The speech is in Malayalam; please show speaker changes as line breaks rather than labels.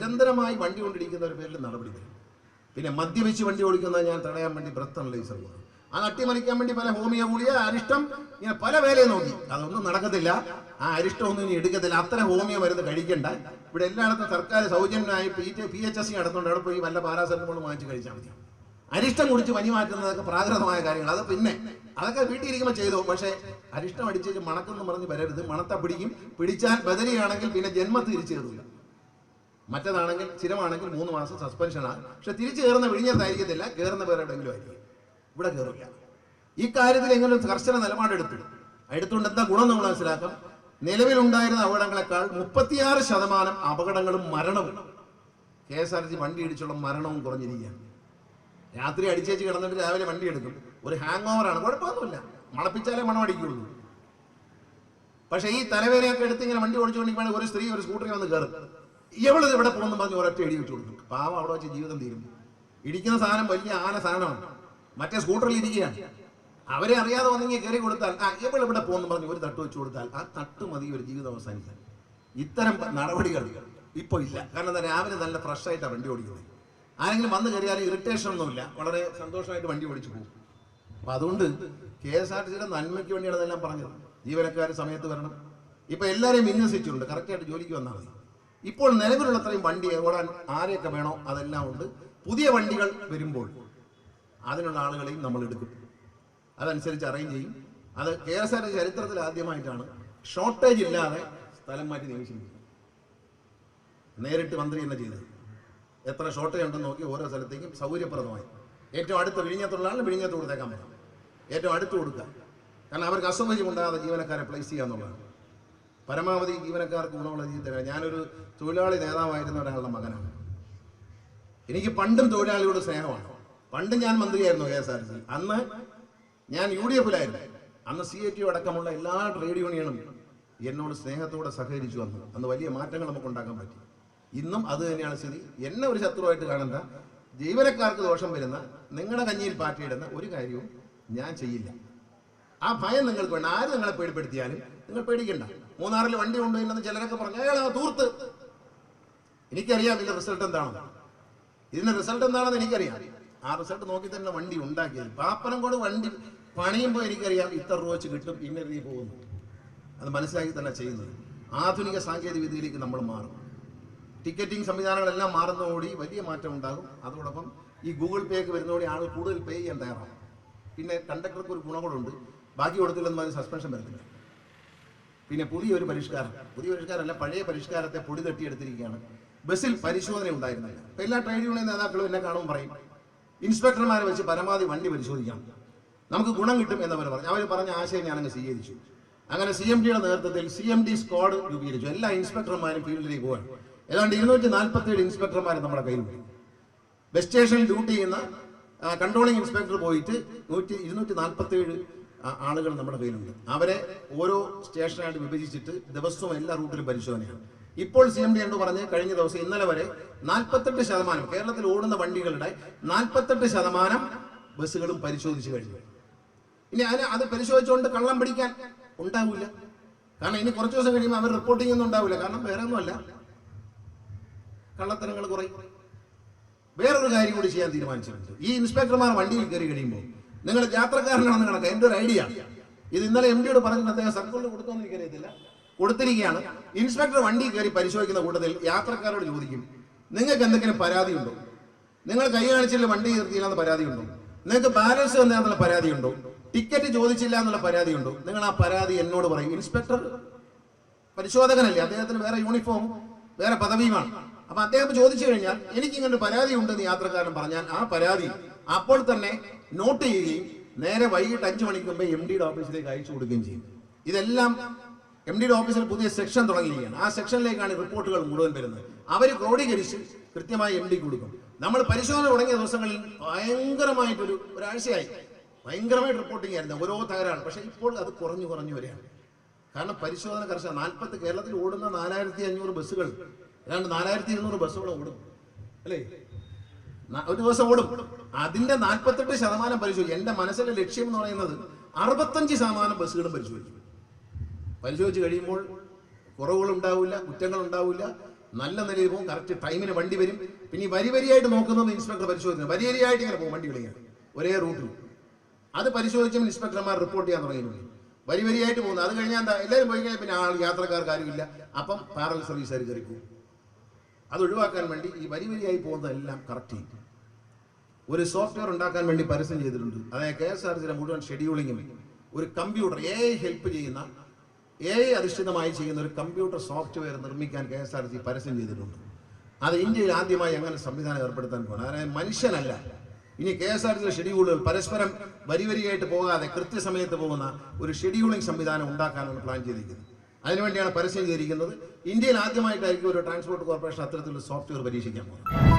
നിരന്തരമായി വണ്ടി കൊണ്ടിരിക്കുന്നവരുടെ പേരിൽ നടപടി വരും. പിന്നെ മദ്യപിച്ച് വണ്ടി ഓടിക്കുന്നത് ഞാൻ തടയാൻ വേണ്ടി ബ്രത്ത് അനലൈസർ കൊടുക്കും. അത് അട്ടിമറിക്കാൻ വേണ്ടി പല ഹോമിയോ ഗുളിക, അരിഷ്ടം, ഇങ്ങനെ പല വേലയും നോക്കി. അതൊന്നും നടക്കത്തില്ല. ആ അരിഷ്ടമൊന്നും ഇനി എടുക്കത്തില്ല. അത്ര ഹോമിയോ മരുന്ന് കഴിക്കണ്ട. ഇവിടെ എല്ലായിടത്തും സർക്കാർ സൗജന്യമായി PHSC നടത്തുന്നുണ്ട്. അവിടെ പോയി വല്ല പാരാസെറ്റമോളും വാങ്ങിച്ച് കഴിച്ചാൽ മതി. അരിഷ്ടം കുടിച്ച് പനി മാറ്റുന്നതൊക്കെ പ്രാകൃതമായ കാര്യങ്ങൾ. അത് പിന്നെ അതൊക്കെ വീട്ടിലിരിക്കുമ്പോൾ ചെയ്തോ. പക്ഷേ അരിഷ്ടം അടിച്ചേച്ച് മണക്കെന്ന് പറഞ്ഞ് വരരുത്. മണത്ത പിടിക്കും. പിടിച്ചാൽ ബദലിയാണെങ്കിൽ പിന്നെ ജന്മത്തിൽ തിരിച്ചു കയറില്ല. മറ്റേതാണെങ്കിൽ സ്ഥിരമാണെങ്കിൽ 3 മാസം സസ്പെൻഷനാണ്. പക്ഷെ തിരിച്ചു കയറുന്ന വിഴിഞ്ഞത്തായിരിക്കത്തില്ല, കയറുന്ന വേറെ എവിടെയെങ്കിലും ആയിരിക്കും. ഇവിടെ കയറില്ല. ഈ കാര്യത്തിൽ എങ്ങനെ കർശന എടുത്തുകൊണ്ട് എന്താ ഗുണം നമ്മൾ മനസ്സിലാക്കാം. നിലവിലുണ്ടായിരുന്ന അപകടങ്ങളെക്കാൾ 36% അപകടങ്ങളും മരണവും KSRTC വണ്ടി ഇടിച്ചുള്ള മരണവും കുറഞ്ഞിരിക്കുകയാണ്. രാത്രി അടിച്ചേച്ച് കിടന്നിട്ട് രാവിലെ വണ്ടി എടുക്കും. ഒരു ഹാങ് ഓവറാണ്, കുഴപ്പമൊന്നുമില്ല. മണപ്പിച്ചാലേ മണം അടിക്കുള്ളൂ. പക്ഷെ ഈ തലവേദനയൊക്കെ എടുത്ത് ഇങ്ങനെ വണ്ടി ഓടിച്ചുകൊണ്ടിരിക്കുകയാണെങ്കിൽ ഒരു സ്ത്രീ ഒരു സ്കൂട്ടറിൽ വന്ന് കയറും. ഇവളിത് ഇവിടെ പോകുന്നു പറഞ്ഞ് ഒരൊറ്റ ഇടി വെച്ച് കൊടുക്കും. പാവം അവിടെ വെച്ച് ജീവിതം തീരും. ഇടിക്കുന്ന സാധനം വലിയ ആന സാധനമാണ്. മറ്റേ സ്കൂട്ടറിൽ ഇരിക്കുകയാണ്. അവരെ അറിയാതെ വന്നെങ്കിൽ കയറി കൊടുത്താൽ ഇവിടെ പോകുന്നു പറഞ്ഞ് ഒരു തട്ട് വെച്ച് കൊടുത്താൽ ആ തട്ട് മതി ഒരു ജീവിതം അവസാനിക്കാൻ. ഇത്തരം നടപടികൾ ഇപ്പോൾ ഇല്ല. കാരണം എന്താ, രാവിലെ നല്ല ഫ്രഷ് ആയിട്ടാണ് വണ്ടി ഓടിക്കുന്നത്. ആരെങ്കിലും വന്ന് കയറിയാലും ഇറിറ്റേഷൻ ഒന്നുമില്ല. വളരെ സന്തോഷമായിട്ട് വണ്ടി ഓടിച്ചു പോകും. അപ്പം അതുകൊണ്ട് KSRTCയുടെ നന്മയ്ക്ക് വേണ്ടിയാണ് അതെല്ലാം പറഞ്ഞത്. ജീവനക്കാർ സമയത്ത് വരണം. ഇപ്പം എല്ലാവരെയും വിന്യസിച്ചിട്ടുണ്ട്. കറക്റ്റായിട്ട് ജോലിക്ക് വന്നാൽ മതി. ഇപ്പോൾ നിലവിലുള്ളത്രയും വണ്ടി ഓടാൻ ആരെയൊക്കെ വേണോ അതെല്ലാം ഉണ്ട്. പുതിയ വണ്ടികൾ വരുമ്പോൾ അതിനുള്ള ആളുകളെയും നമ്മൾ എടുക്കും. അതനുസരിച്ച് അറേഞ്ച് ചെയ്യും. അത് KSRTC ചരിത്രത്തിൽ ആദ്യമായിട്ടാണ് ഷോർട്ടേജ് ഇല്ലാതെ സ്ഥലം മാറ്റി നിയമിച്ചിരിക്കുന്നത്. നേരിട്ട് മന്ത്രി തന്നെ ചെയ്തത്. എത്ര ഷോർട്ടേജ് ഉണ്ടെന്ന് നോക്കി ഓരോ സ്ഥലത്തേക്കും സൗകര്യപ്രദമായി. ഏറ്റവും അടുത്ത് വിഴിഞ്ഞത്തുള്ള ആളിന് വിഴിഞ്ഞത്ത് കൊടുത്തേക്കാൻ പറ്റും. ഏറ്റവും അടുത്ത് കൊടുക്കുക. കാരണം അവർക്ക് അസൗകര്യം ഉണ്ടാകാതെ ജീവനക്കാരെ പ്ലേസ് ചെയ്യുക എന്നുള്ളതാണ്. പരമാവധി ജീവനക്കാർക്ക് ഗുണമുള്ള രീതിയിൽ തരാം. ഞാനൊരു തൊഴിലാളി നേതാവായിരുന്ന ഒരാളുടെ മകനാണ്. എനിക്ക് പണ്ടും തൊഴിലാളിയോട് സ്നേഹമാണ്. പണ്ടും ഞാൻ മന്ത്രിയായിരുന്നു KSRTC. അന്ന് ഞാൻ UDF-ലായിരുന്നു. അന്ന് CITU അടക്കമുള്ള എല്ലാ ട്രേഡ് യൂണിയനും എന്നോട് സ്നേഹത്തോടെ സഹകരിച്ചു വന്നു. അന്ന് വലിയ മാറ്റങ്ങൾ നമുക്ക് ഉണ്ടാക്കാൻ പറ്റി. ഇന്നും അത് തന്നെയാണ് സ്ഥിതി. എന്നെ ഒരു ശത്രുവായിട്ട് കാണണ്ട. ജീവനക്കാർക്ക് ദോഷം വരുന്ന, നിങ്ങളുടെ കഞ്ഞിയിൽ പാറ്റിയിടുന്ന ഒരു കാര്യവും ഞാൻ ചെയ്യില്ല. ആ ഭയം നിങ്ങൾക്ക് വേണ്ട. ആര് നിങ്ങളെ പേടിപ്പെടുത്തിയാലും നിങ്ങൾ പേടിക്കണ്ട. മൂന്നാറിൽ വണ്ടി കൊണ്ടുപോയില്ലെന്ന് ചിലരൊക്കെ പറഞ്ഞു. അയാൾ തൂർത്ത്. എനിക്കറിയാം ഇതിന്റെ റിസൾട്ട് എന്താണെന്ന്. ഇതിന്റെ റിസൾട്ട് എന്താണെന്ന് എനിക്കറിയാം. ആ റിസൾട്ട് നോക്കി തന്നെ വണ്ടി ഉണ്ടാക്കിയത്. പാപ്പനംകോട് വണ്ടി പണിയുമ്പോൾ എനിക്കറിയാം ഇത്ര രൂപ വെച്ച് കിട്ടും, ഇന്ന രീതി പോകുന്നു. അത് മനസ്സിലാക്കി തന്നെ ചെയ്യുന്നത്. ആധുനിക സാങ്കേതിക വിദ്യയിലേക്ക് നമ്മൾ മാറും. ടിക്കറ്റിംഗ് സംവിധാനങ്ങളെല്ലാം മാറുന്നതോടി വലിയ മാറ്റം ഉണ്ടാകും. അതോടൊപ്പം ഈ ഗൂഗിൾ പേക്ക് വരുന്നതോടെ ആൾ കൂടുതൽ പേ ചെയ്യാൻ തയ്യാറാണ്. പിന്നെ കണ്ടക്ടർക്ക് ഒരു ഗുണങ്ങളുണ്ട്. ബാക്കി കൊടുത്തില്ലെന്ന് പറഞ്ഞ് സസ്പെൻഷൻ വരുന്നില്ല. പിന്നെ പുതിയൊരു പരിഷ്കാരമല്ല, പഴയ പരിഷ്കാരത്തെ പൊടി തട്ടിയെടുത്തിരിക്കുകയാണ്. ബസ്സിൽ പരിശോധന ഉണ്ടായിരുന്നില്ല. ഇപ്പം എല്ലാ ട്രേഡ് യൂണിയൻ നേതാക്കളും എന്നെ കാണുമ്പോൾ പറയും, ഇൻസ്പെക്ടർമാരെ വെച്ച് പരമാവധി വണ്ടി പരിശോധിക്കാം, നമുക്ക് ഗുണം കിട്ടും എന്നവർ പറഞ്ഞു. അവർ പറഞ്ഞ ആശയം ഞാനങ്ങ് സ്വീകരിച്ചു. അങ്ങനെ CMDയുടെ നേതൃത്വത്തിൽ CMD സ്ക്വാഡ് രൂപീകരിച്ചു. എല്ലാ ഇൻസ്പെക്ടർമാരും ഫീൽഡിലേക്ക് പോകാൻ. ഏതാണ്ട് 247 ഇൻസ്പെക്ടർമാർ നമ്മുടെ കയ്യിലുണ്ട്. ബസ് സ്റ്റേഷനിൽ ഡ്യൂട്ടി ചെയ്യുന്ന കൺട്രോളിംഗ് ഇൻസ്പെക്ടർ പോയിട്ട് 247 ആളുകൾ നമ്മുടെ കയ്യിലുണ്ട്. അവരെ ഓരോ സ്റ്റേഷനായിട്ട് വിഭജിച്ചിട്ട് ദിവസവും എല്ലാ റൂട്ടിലും പരിശോധനയാണ്. ഇപ്പോൾ CMD എന്ന് പറഞ്ഞ് കഴിഞ്ഞ ദിവസം ഇന്നലെ വരെ 48% കേരളത്തിൽ ഓടുന്ന വണ്ടികളുടെ 48% ബസ്സുകളും പരിശോധിച്ചു കഴിഞ്ഞു. ഇനി അത് പരിശോധിച്ചുകൊണ്ട് കള്ളം പിടിക്കാൻ ഉണ്ടാവില്ല. കാരണം ഇനി കുറച്ച് ദിവസം കഴിയുമ്പോൾ അവർ റിപ്പോർട്ടിംഗ് ഒന്നും ഉണ്ടാവില്ല. കാരണം വേറെ ഒന്നുമല്ല, കള്ളത്തരങ്ങൾ കുറയും. വേറൊരു കാര്യം കൂടി ചെയ്യാൻ തീരുമാനിച്ചിട്ടുണ്ട്. ഈ ഇൻസ്പെക്ടർമാർ വണ്ടിയിൽ കയറി കഴിയുമ്പോൾ നിങ്ങൾ യാത്രക്കാരനാണെന്ന് കണക്ക്. എൻ്റെ ഒരു ഐഡിയ ഇത് ഇന്നലെ MDയോട് പറഞ്ഞിട്ട് അദ്ദേഹം സർക്കിളിൽ കൊടുത്തോന്ന് എനിക്കറിയത്തില്ല, കൊടുത്തിരിക്കുകയാണ്. ഇൻസ്പെക്ടർ വണ്ടി കയറി പരിശോധിക്കുന്ന കൂട്ടത്തിൽ യാത്രക്കാരോട് ചോദിക്കും, നിങ്ങൾക്ക് എന്തെങ്കിലും പരാതിയുണ്ടോ? നിങ്ങൾ കൈ കാണിച്ചില്ല വണ്ടി നിർത്തിയില്ലെന്ന് പരാതിയുണ്ടോ? നിങ്ങൾക്ക് ബാലൻസ് തന്നെയാണെന്നുള്ള പരാതിയുണ്ടോ? ടിക്കറ്റ് ചോദിച്ചില്ല എന്നുള്ള പരാതിയുണ്ടോ? നിങ്ങൾ ആ പരാതി എന്നോട് പറയും. ഇൻസ്പെക്ടർ പരിശോധകനല്ലേ, അദ്ദേഹത്തിന് വേറെ യൂണിഫോം വേറെ പദവിയുമാണ്. അപ്പൊ അദ്ദേഹം ചോദിച്ചു കഴിഞ്ഞാൽ എനിക്കിങ്ങനെ ഒരു പരാതി ഉണ്ടെന്ന് യാത്രക്കാരൻ പറഞ്ഞാൽ ആ പരാതി അപ്പോൾ തന്നെ നോട്ട് ചെയ്യുകയും നേരെ വൈകിട്ട് 5 മണിക്ക് മുമ്പേ MDയുടെ ഓഫീസിലേക്ക് അയച്ചു കൊടുക്കുകയും ചെയ്യും. ഇതെല്ലാം MDയുടെ ഓഫീസിൽ പുതിയ സെക്ഷൻ തുടങ്ങിയിരിക്കുകയാണ്. ആ സെക്ഷനിലേക്കാണ് റിപ്പോർട്ടുകൾ മുഴുവൻ വരുന്നത്. അവർ ക്രോഡീകരിച്ച് കൃത്യമായി MDക്ക് കൊടുക്കും. നമ്മൾ പരിശോധന തുടങ്ങിയ ദിവസങ്ങളിൽ ഭയങ്കരമായിട്ടൊരു ഒരാഴ്ചയായി ഭയങ്കരമായിട്ട് റിപ്പോർട്ടിംഗ് ആയിരുന്നു, ഓരോ തകരാണ്. പക്ഷേ ഇപ്പോൾ അത് കുറഞ്ഞു വരികയാണ്. കാരണം പരിശോധന കർശനം. കേരളത്തിൽ ഓടുന്ന 4500 ബസ്സുകൾ, ഏതാണ്ട് 4200 ബസ്സുകൾ ഓടും അല്ലേ, ഒരു ദിവസം ഓടും. അതിന്റെ 48% പരിശോധിക്കും. എന്റെ മനസ്സിലെ ലക്ഷ്യം എന്ന് പറയുന്നത് 65% ബസ്സുകളും പരിശോധിച്ചു കഴിയുമ്പോൾ കുറവുകൾ ഉണ്ടാവില്ല, കുറ്റങ്ങൾ ഉണ്ടാവില്ല. നല്ല നിലയിൽ പോകും, കറക്റ്റ് ടൈമിന് വണ്ടി വരും. പിന്നെ ഈ വരിയായിട്ട് നോക്കുന്നത് ഇൻസ്പെക്ടർ പരിശോധിക്കുന്നത്. വരിയായിട്ട് ഇങ്ങനെ പോകും വണ്ടികളിങ്ങനെ ഒരേ റൂട്ടിൽ. അത് പരിശോധിച്ചും ഇൻസ്പെക്ടർമാർ റിപ്പോർട്ട് ചെയ്യാൻ തുടങ്ങിയിട്ടുണ്ട്. വരിയായിട്ട് പോകുന്നത്. അത് കഴിഞ്ഞാൽ എന്താ, എല്ലാവരും പോയി കഴിഞ്ഞാൽ പിന്നെ യാത്രക്കാർക്ക് ആരുമില്ല. അപ്പം പാരലൽ സർവീസുകാർ കയറി പോകും. അത് ഒഴിവാക്കാൻ വേണ്ടി ഈ വരിയായി പോകുന്നതെല്ലാം കറക്റ്റ് ചെയ്യും. ഒരു സോഫ്റ്റ്വെയർ ഉണ്ടാക്കാൻ വേണ്ടി പരസ്യം ചെയ്തിട്ടുണ്ട്. അതായത് KSRTCയുടെ മുഴുവൻ ഷെഡ്യൂളിങ്ങും ഒരു കമ്പ്യൂട്ടർ AI ഹെൽപ്പ് ചെയ്യുന്ന, AI അധിഷ്ഠിതമായി ചെയ്യുന്ന ഒരു കമ്പ്യൂട്ടർ സോഫ്റ്റ്വെയർ നിർമ്മിക്കാൻ KSRTC പരസ്യം ചെയ്തിട്ടുണ്ട്. അത് ഇന്ത്യയിൽ ആദ്യമായി അങ്ങനെ സംവിധാനം ഏർപ്പെടുത്താൻ പോകണം. അതായത് മനുഷ്യനല്ല, ഇനി KSRTCയുടെ ഷെഡ്യൂളുകൾ പരസ്പരം വരിയായിട്ട് പോകാതെ കൃത്യസമയത്ത് പോകുന്ന ഒരു ഷെഡ്യൂളിംഗ് സംവിധാനം ഉണ്ടാക്കാനാണ് പ്ലാൻ ചെയ്തിരിക്കുന്നത്. അതിനുവേണ്ടിയാണ് പരസ്യം ചെയ്തിരിക്കുന്നത്. ഇന്ത്യയിൽ ആദ്യമായിട്ടായിരിക്കും ഒരു ട്രാൻസ്പോർട്ട് കോർപ്പറേഷൻ അത്തരത്തിലുള്ള സോഫ്റ്റ്വെയർ പരീക്ഷിക്കാൻ പോകുന്നത്.